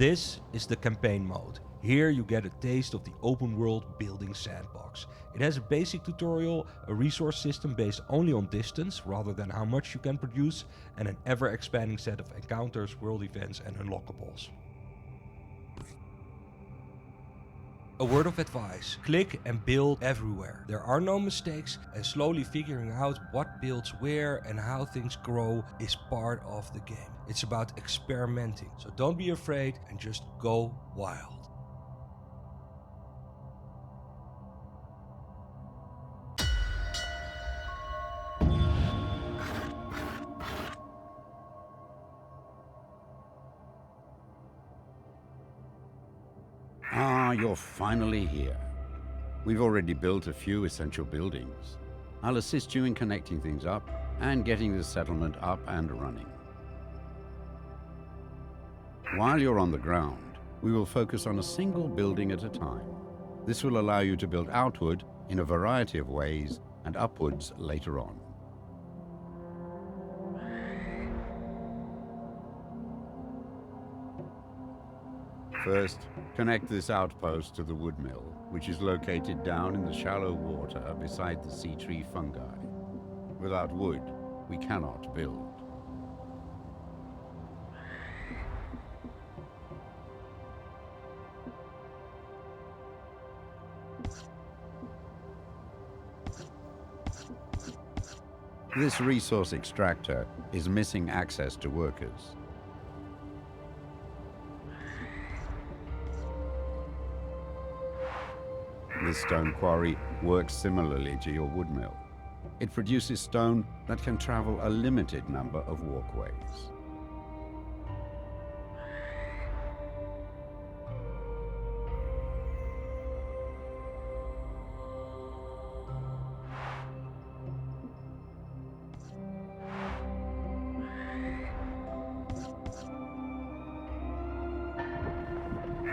This is the campaign mode. Here you get a taste of the open world building sandbox. It has a basic tutorial, a resource system based only on distance rather than how much you can produce, and an ever expanding set of encounters, world events and unlockables. A word of advice, click and build everywhere. There are no mistakes, and slowly figuring out what builds where and how things grow is part of the game. It's about experimenting, so don't be afraid and just go wild. Ah, you're finally here. We've already built a few essential buildings. I'll assist you in connecting things up and getting the settlement up and running. While you're on the ground, we will focus on a single building at a time. This will allow you to build outward in a variety of ways and upwards later on. First, connect this outpost to the wood mill, which is located down in the shallow water beside the sea tree fungi. Without wood, we cannot build. This resource extractor is missing access to workers. This stone quarry works similarly to your wood mill. It produces stone that can travel a limited number of walkways.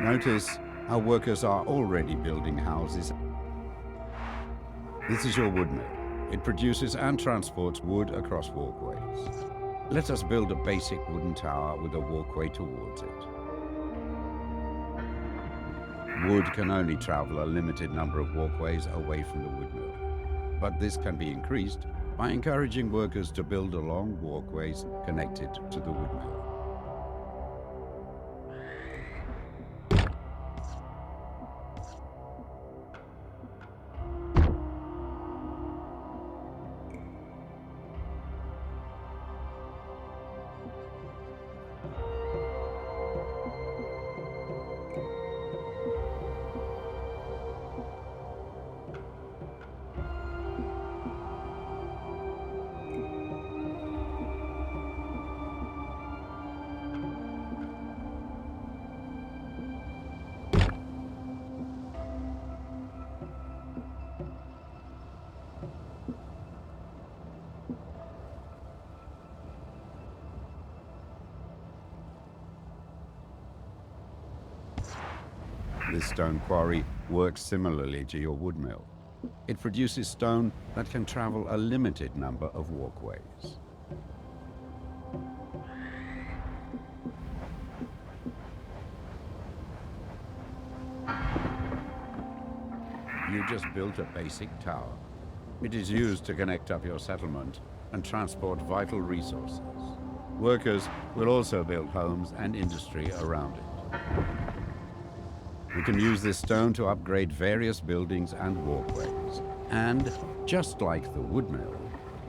Notice how workers are already building houses. This is your wood mill. It produces and transports wood across walkways. Let us build a basic wooden tower with a walkway towards it. Wood can only travel a limited number of walkways away from the wood mill, but this can be increased by encouraging workers to build along walkways connected to the wood mill. This stone quarry works similarly to your wood mill. It produces stone that can travel a limited number of walkways. You just built a basic tower. It is used to connect up your settlement and transport vital resources. Workers will also build homes and industry around it. We can use this stone to upgrade various buildings and walkways. And, just like the wood mill,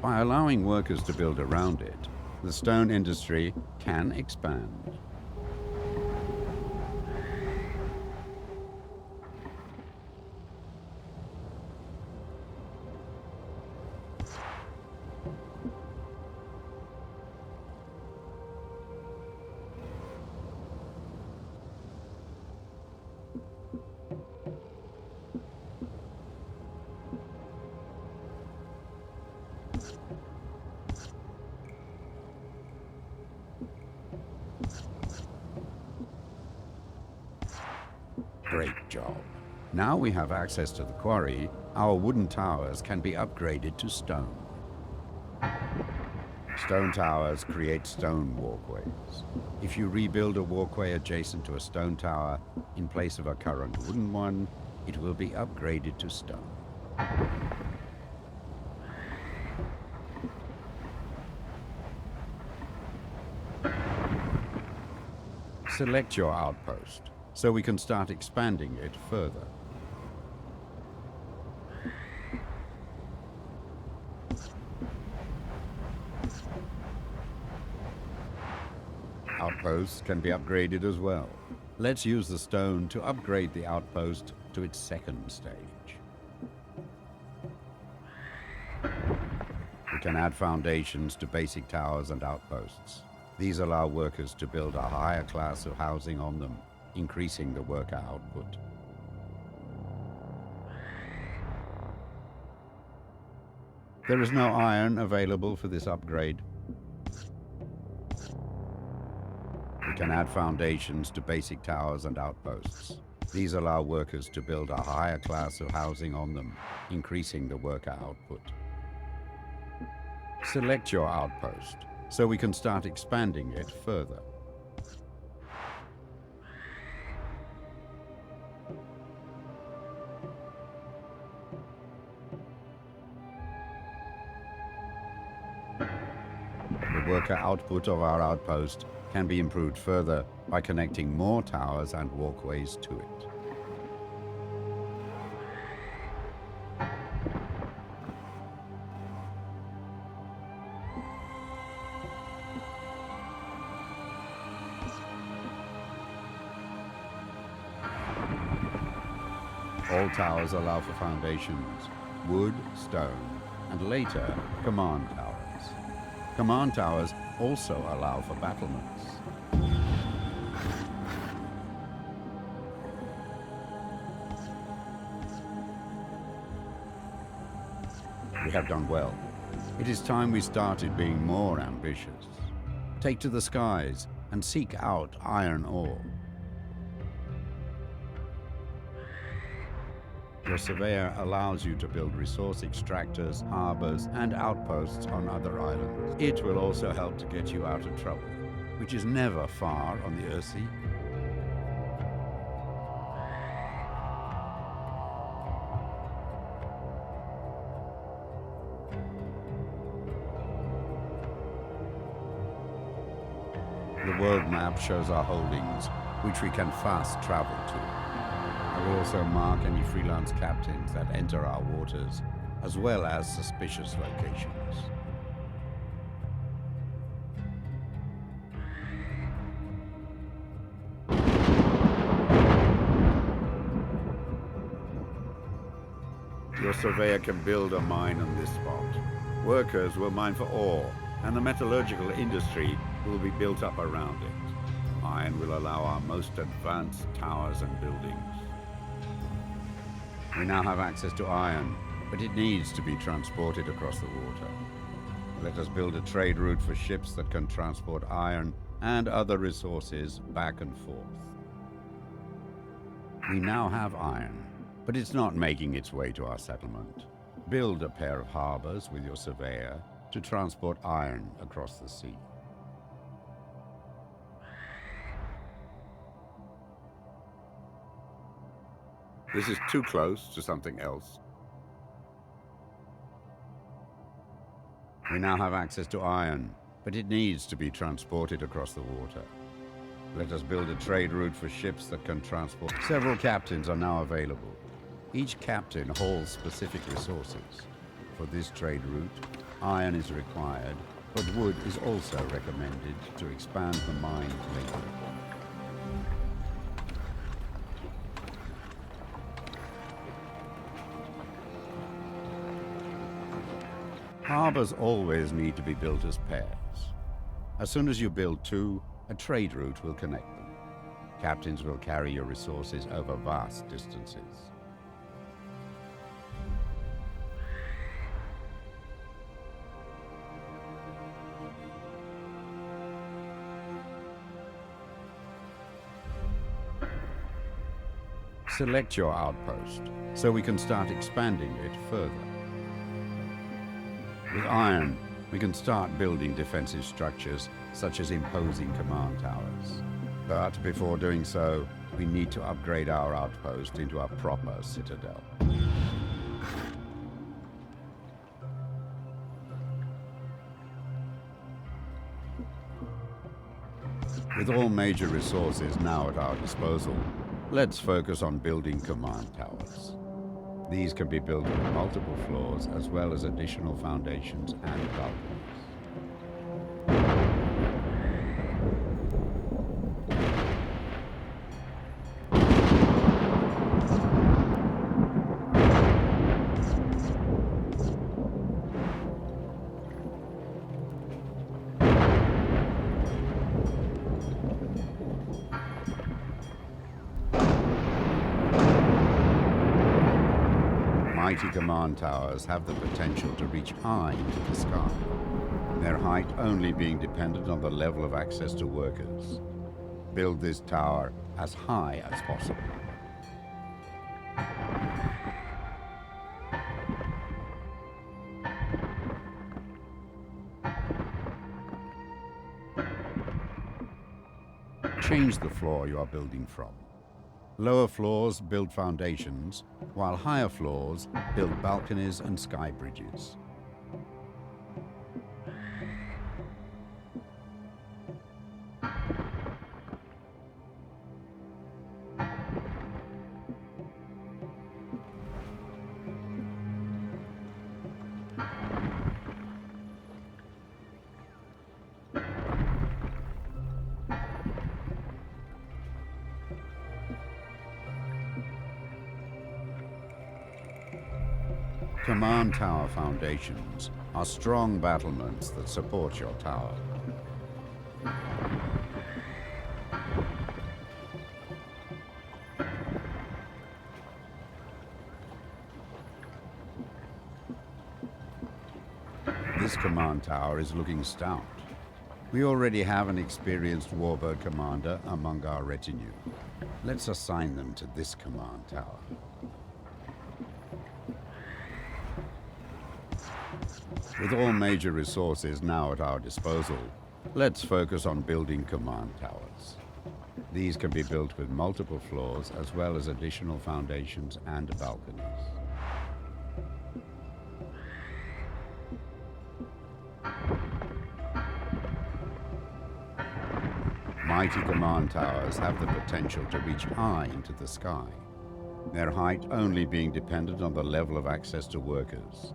by allowing workers to build around it, the stone industry can expand. Great job. Now we have access to the quarry, our wooden towers can be upgraded to stone. Stone towers create stone walkways. If you rebuild a walkway adjacent to a stone tower in place of a current wooden one, it will be upgraded to stone. Select your outpost so we can start expanding it further. Outposts can be upgraded as well. Let's use the stone to upgrade the outpost to its second stage. We can add foundations to basic towers and outposts. These allow workers to build a higher class of housing on them, increasing the worker output. There is no iron available for this upgrade. We can add foundations to basic towers and outposts. These allow workers to build a higher class of housing on them, increasing the worker output. Select your outpost so we can start expanding it further. The worker output of our outpost can be improved further by connecting more towers and walkways to it. All towers allow for foundations, wood, stone, and later command towers. Command towers also allow for battlements. We have done well. It is time we started being more ambitious. Take to the skies and seek out iron ore. Your Surveyor allows you to build resource extractors, harbors, and outposts on other islands. It will also help to get you out of trouble, which is never far on the Earthsea. The world map shows our holdings, which we can fast travel to. I will also mark any freelance captains that enter our waters, as well as suspicious locations. Your Surveyor can build a mine on this spot. Workers will mine for ore, and the metallurgical industry will be built up around it. Iron will allow our most advanced towers and buildings. We now have access to iron, but it needs to be transported across the water. Let us build a trade route for ships that can transport iron and other resources back and forth. We now have iron, but it's not making its way to our settlement. Build a pair of harbors with your Surveyor to transport iron across the sea. This is too close to something else. We now have access to iron, but it needs to be transported across the water. Let us build a trade route for ships that can transport. Several captains are now available. Each captain hauls specific resources. For this trade route, iron is required, but wood is also recommended to expand the mine later. Harbors always need to be built as pairs. As soon as you build two, a trade route will connect them. Captains will carry your resources over vast distances. Select your outpost so we can start expanding it further. With iron, We can start building defensive structures, such as imposing command towers. But before doing so, we need to upgrade our outpost into a proper citadel. With all major resources now at our disposal, let's focus on building command towers. These can be built with multiple floors as well as additional foundations and balconies. Mighty command towers have the potential to reach high into the sky, their height only being dependent on the level of access to workers. Build this tower as high as possible. Change the floor you are building from. Lower floors build foundations, while higher floors build balconies and sky bridges. Command tower foundations are strong battlements that support your tower. This command tower is looking stout. We already have an experienced warbird commander among our retinue. Let's assign them to this command tower. With all major resources now at our disposal, let's focus on building command towers. These can be built with multiple floors as well as additional foundations and balconies. Mighty command towers have the potential to reach high into the sky, their height only being dependent on the level of access to workers.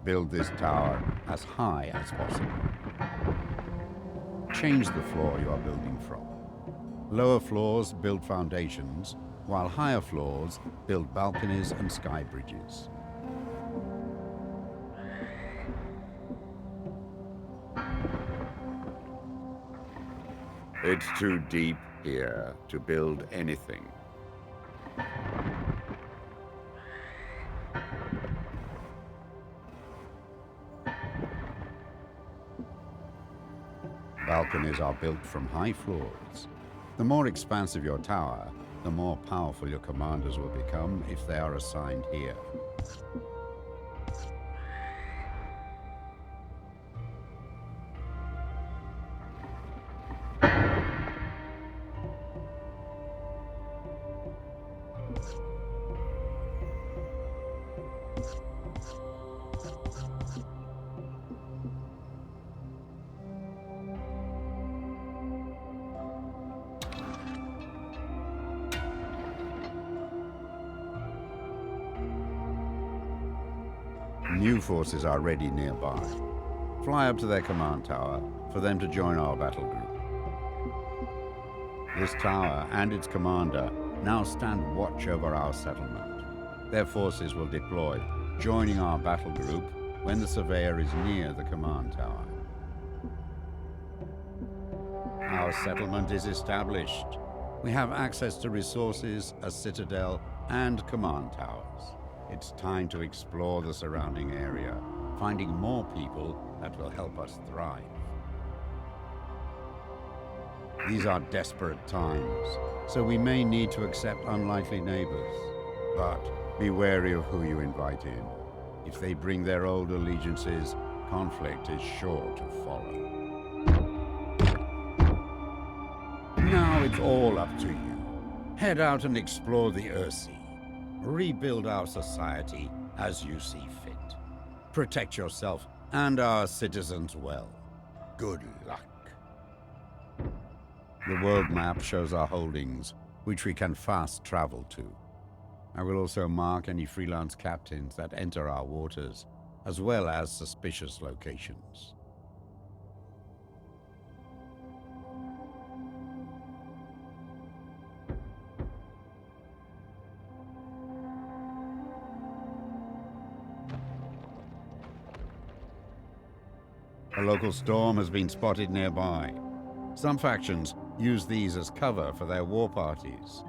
Build this tower as high as possible. Change the floor you are building from. Lower floors build foundations, while higher floors build balconies and sky bridges. It's too deep here to build anything. Balconies are built from high floors. The more expansive your tower, the more powerful your commanders will become if they are assigned here. New forces are ready nearby. Fly up to their command tower for them to join our battle group. This tower and its commander now stand watch over our settlement. Their forces will deploy, joining our battle group when the Surveyor is near the command tower. Our settlement is established. We have access to resources, a citadel, and command towers. It's time to explore the surrounding area, finding more people that will help us thrive. These are desperate times, so we may need to accept unlikely neighbors. But be wary of who you invite in. If they bring their old allegiances, conflict is sure to follow. Now it's all up to you. Head out and explore the Earthsea. Rebuild our society as you see fit. Protect yourself and our citizens well. Good luck. The world map shows our holdings, which we can fast travel to. I will also mark any freelance captains that enter our waters, as well as suspicious locations. A local storm has been spotted nearby. Some factions use these as cover for their war parties.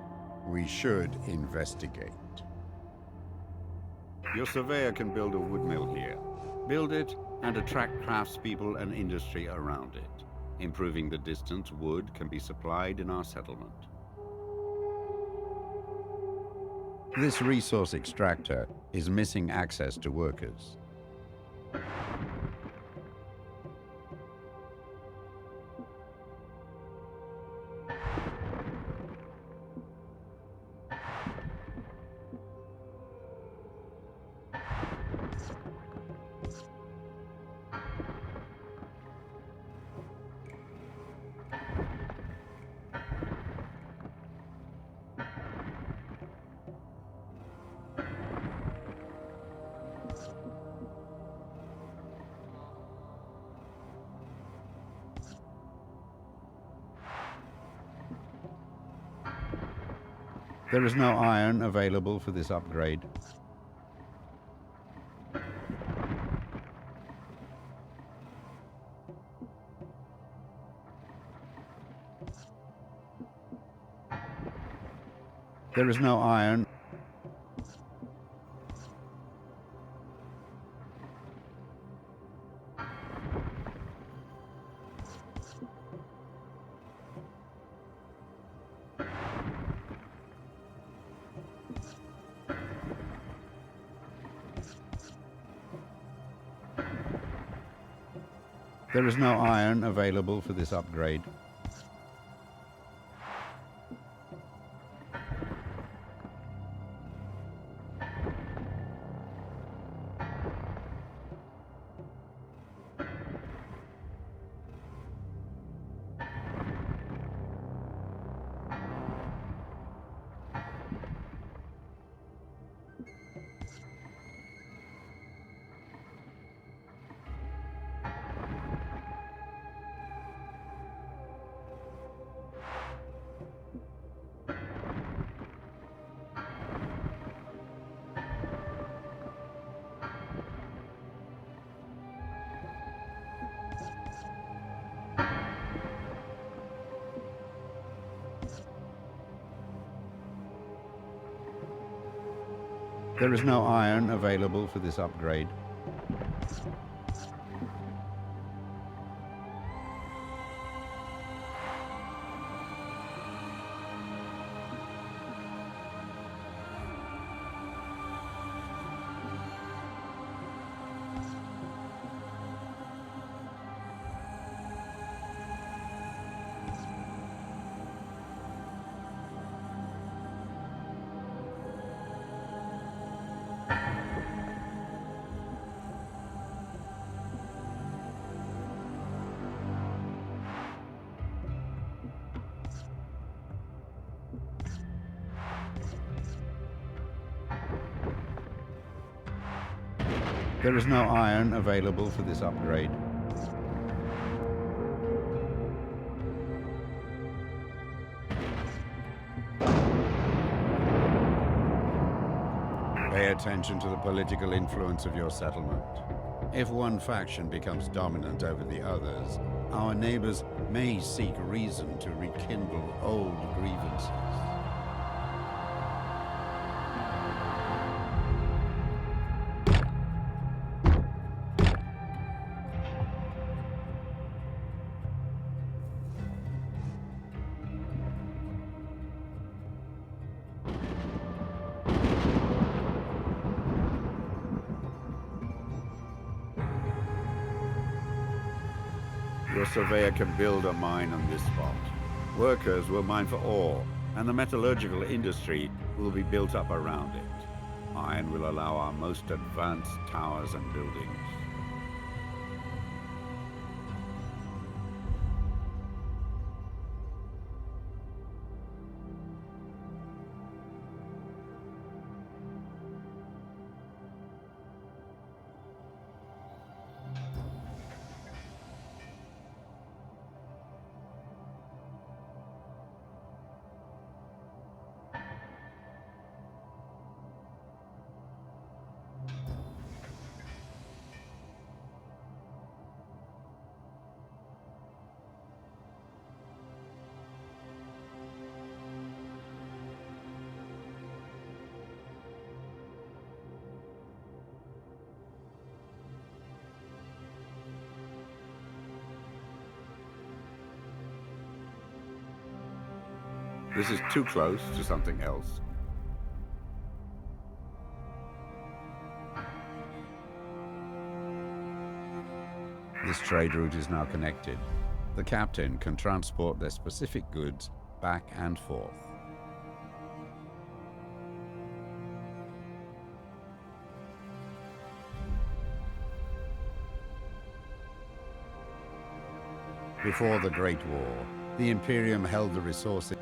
We should investigate. Your surveyor can build a wood mill here. Build it and attract craftspeople and industry around it. Improving the distance wood can be supplied in our settlement. This resource extractor is missing access to workers. There is no iron available for this upgrade. There is no iron. There is no iron available for this upgrade. There is no iron available for this upgrade. There is no iron available for this upgrade. Pay attention to the political influence of your settlement. If one faction becomes dominant over the others, our neighbors may seek reason to rekindle old grievances. Surveyor can build a mine on this spot. Workers will mine for ore, and the metallurgical industry will be built up around it. Iron will allow our most advanced towers and buildings. This is too close to something else. This trade route is now connected. The captain can transport their specific goods back and forth. Before the Great War, the Imperium held the resources.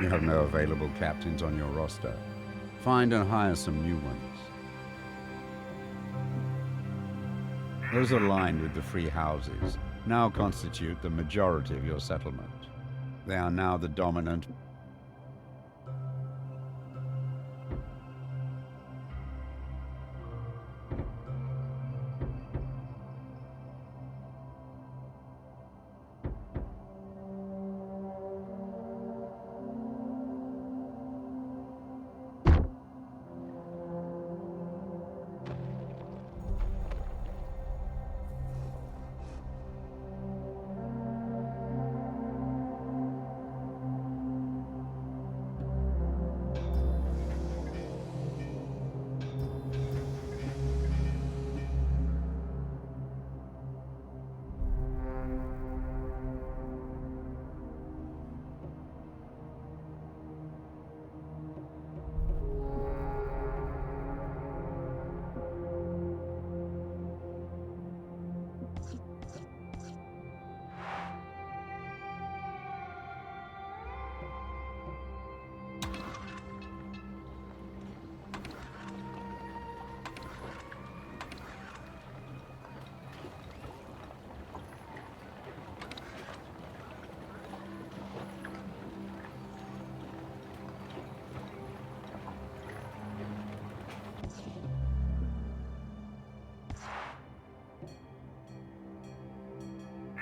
You have no available captains on your roster. Find and hire some new ones. Those aligned with the free houses now constitute the majority of your settlement. They are now the dominant.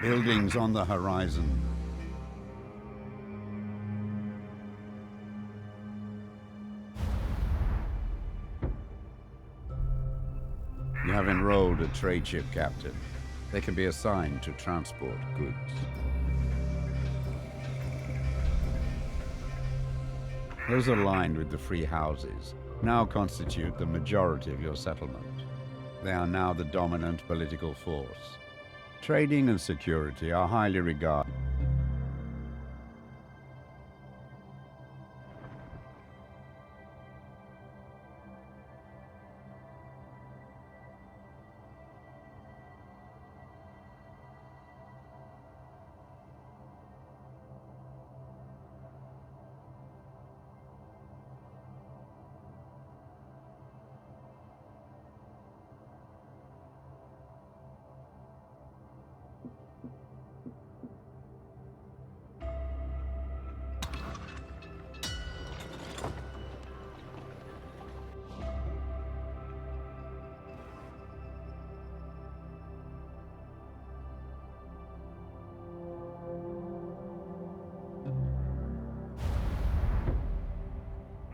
Buildings on the horizon. You have enrolled a trade ship captain. They can be assigned to transport goods. Those aligned with the free houses now constitute the majority of your settlement. They are now the dominant political force. Trading and security are highly regarded.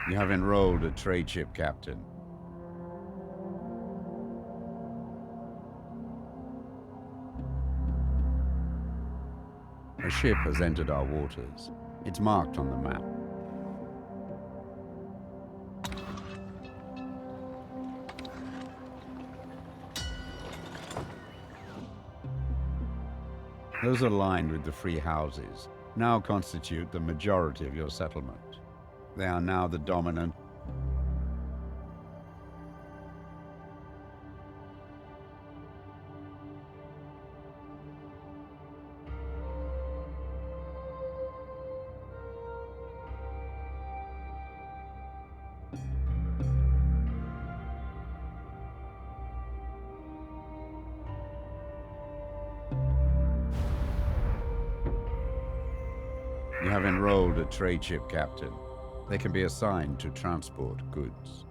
You have enrolled a trade ship captain. A ship has entered our waters. It's marked on the map. Those aligned with the free houses now constitute the majority of your settlement. They are now the dominant. You have enrolled a trade ship captain. They can be assigned to transport goods.